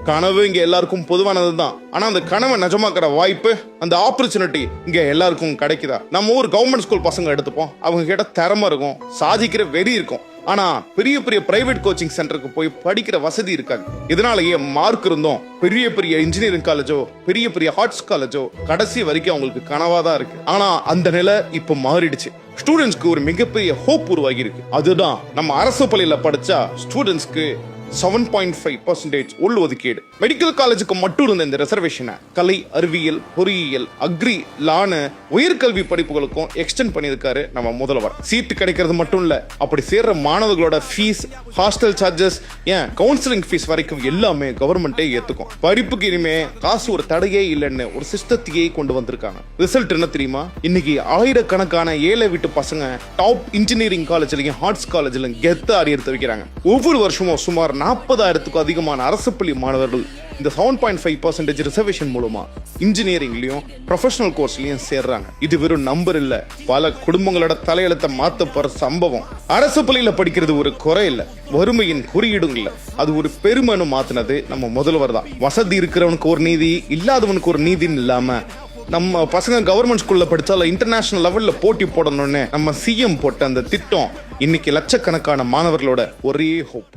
கனவு இங்க எல்லாருக்கும் பொதுவானது தான். ஆனா அந்த கனவை நிஜமாக்குற வாய்ப்பு, அந்த ஆப்பர்ச்சுனிட்டி இங்க எல்லாருக்கும் கிடைக்குதா? நம்ம ஊர் கவர்மெண்ட் ஸ்கூல் பசங்க எடுத்துப்போம். அவங்க கிட்ட திறமை இருக்கும், சாதிக்கிற வெறி இருக்கும். ஆனா பெரிய பெரிய பிரைவேட் கோச்சிங் சென்டருக்கு போய் படிக்கிற வசதி இருக்காது. இதனாலேயே மார்க் இருந்தோம் பெரிய பெரிய இன்ஜினியரிங் காலேஜோ பெரிய பெரிய ஆர்ட்ஸ் காலேஜோ கடைசி வரைக்கும் அவங்களுக்கு கனவா தான் இருக்கு. ஆனா அந்த நிலை இப்ப மாறிடுச்சு. ஸ்டூடெண்ட்ஸ்க்கு ஒரு மிகப்பெரிய ஹோப் உருவாகி இருக்கு. அதுதான் நம்ம அரசு பள்ளியில படிச்சா ஸ்டூடெண்ட்ஸ்க்கு 7.5% உள் ஒதுக்கீடு. மெடிக்கல் காலேஜுக்கு மட்டும் இருந்த இந்த ரிசர்வேஷனை கலை, அறிவியல், பொறியியல், அக்ரி, லானு உயர்கல்வி படிப்புகளுக்கும் எக்ஸ்டெண்ட் பண்ணியிருக்காரு நம்ம முதல்வர். சீட்டு கிடைக்கிறது மட்டும் இல்ல, அப்படி சேர்ற மாணவர்களோட ஃபீஸ், ஹாஸ்டல் சார்ஜஸ், ஏன் கவுன்சிலிங் ஃபீஸ் வரைக்கும் எல்லாமே கவர்மெண்டே ஏத்துக்கும். படிப்புக்கு இனிமே காசு ஒரு தடையே இல்லைன்னு ஒரு சிஸ்டத்தையே கொண்டு வந்திருக்காங்க. ரிசல்ட் என்ன தெரியுமா? இன்னைக்கு ஆயிரக்கணக்கான ஏழை வீட்டு பசங்க டாப் இன்ஜினியரிங் காலேஜ்லயும் ஆர்ட்ஸ் காலேஜ்லயும் கெத்த அரியர் வைக்கிறாங்க. ஒவ்வொரு வருஷமும் சுமார் 40,000க்கும் அதிகமான அரசு பள்ளி மாணவர்கள் இந்த 7.5% ரிசர்வேஷன் மூலமா இன்ஜினியரிங்லயும் ப்ரொஃபஷனல் கோர்ஸ்லயும் சேர்றாங்க. இது வெறும் நம்பர் இல்ல, பல குடும்பங்களோட தலையெழுத்த மாத்த போற சம்பவம். அரசு பள்ளியில படிக்கிறது ஒரு குறை இல்ல, வறுமையின் குறியீடும் இல்ல, அது ஒரு பெருமைன்னு மாத்தினது நம்ம முதல்வர் தான். வசதி இருக்கிறவனுக்கு ஒரு நீதி, இல்லாதவனுக்கு ஒரு நீதின்னு இல்லாம நம்ம பசங்க கவர்மெண்ட் ஸ்கூல்ல படிச்சால இன்டர்நேஷனல் லெவல்ல போட்டி போடணும்னு நம்ம சிஎம் போட்ட அந்த திட்டம் இன்னைக்கு லட்சக்கணக்கான மாணவர்களோட ஒரே ஹோப்.